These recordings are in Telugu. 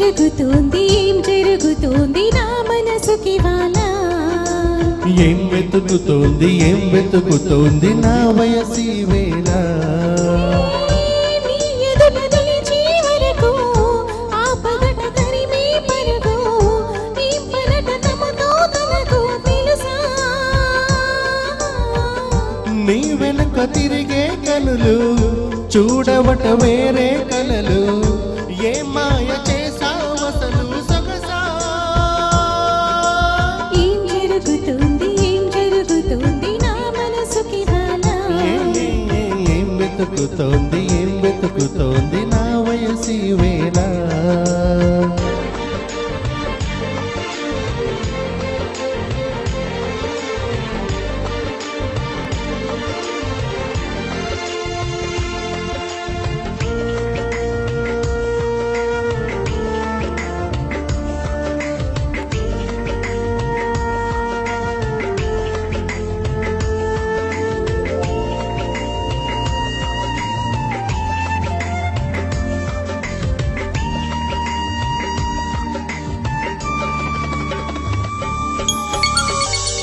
జరుగుతోంది నా మనసుకి వాలా ఏం వెతుకుతోంది నా వయసి వేళ నీ ఎదుట నిలిచే వరకు ఆ పగట తరిమే పరుగు ఈ పలట తమతో తనకు తెలుసా నీ వెనుక తిరిగే కనులు చూడవట వేరే కలలు ఏ మాయ చేసావసలు సొగసా ఏం జరుగుతోంది నా మనసుకి వాలా ఏం వెతుకుతోంది నా వయసి వేళ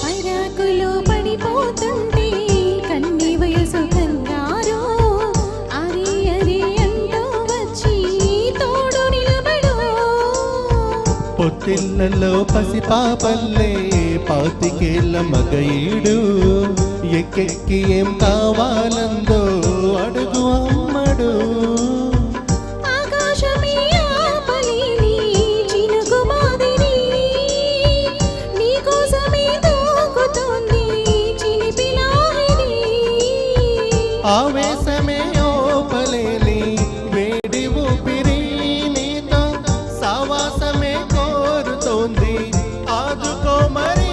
పరాకులో పడిపోతుంటే కన్ని వయసు కంగారు అరే అంటూ వచ్చి తోడు నిలబడు పొత్తిళ్ళలో పసిపాపల్లే పాతికేళ్ళ మగయుడు ఎక్కెక్కి ఏం కావాలందో అడుగు అమ్మడు ఆకాశమే ఆపలేని చినుకు మాదిరి నీకోసమే దూకుతోంది చిలిపి లాహిరి ఆవేశమే ఓపలేని వేడి ఊపిరి నీతో సావాసమే కోరుతోంది ఆదుకో మరి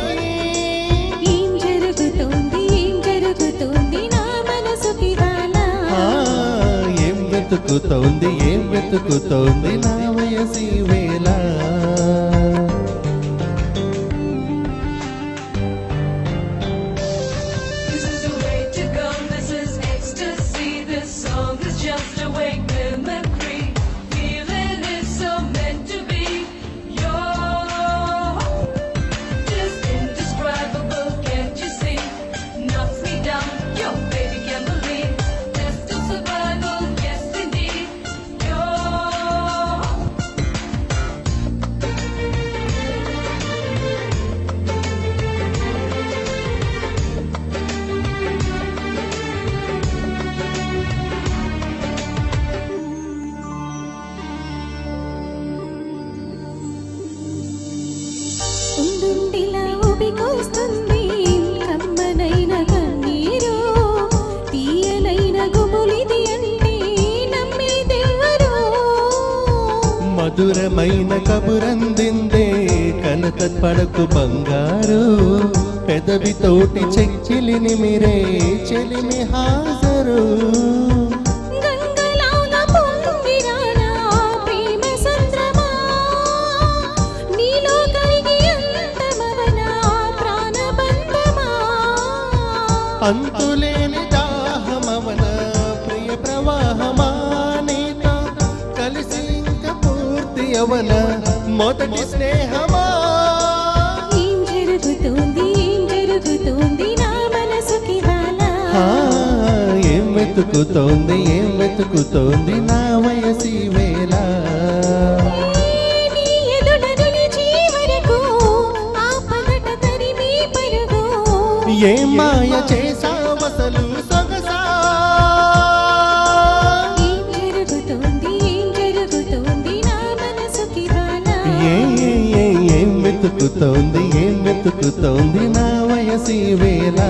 ఏం జరుగుతోంది నా మనసుకి వాలా ఏం వెతుకుతోంది నా వయసి వేళ This is the way to go, this is ecstasy. This song is just a wake mimicry. Feeling is so meant to be. You're just indescribable, can't you see? Knocks me down, your baby can't believe. Test of survival, yes indeed. You're ఉండుండిలా ఉబికొస్తుంది కమ్మనైన కన్నీరు తీయనైన గుబులిది అంటే నమ్మేదెవ్వరు మధురమైన కబురందిందే కనక పడకు బంగారు పెదవితోటి చెక్కిలిని మీరే చెలిమి హాజరు గంగలాగా పొంగిరానా ప్రేమ సంద్రమా నీలో కరిగి అంతమవనా ప్రాణబంధమా అంతులేని దాహమవన ప్రియ ప్రవాహమా నీతో కలిసి ఇంక పూర్తి అవన మొదటి స్నేహమా ఏం జరుగుతోంది నా మనసుకి వాలా ఏం వెతుకుతోంది నా వయసి వేళ నీ ఎదుట నిలిచే వరకు ఆ పగట తరిమే పరుగు ఏం మాయ చేసావసలు సొగసా ఏం జరుగుతోంది నా మనసుకి వాలా ఏం వెతుకుతోంది నా వయసి వేళ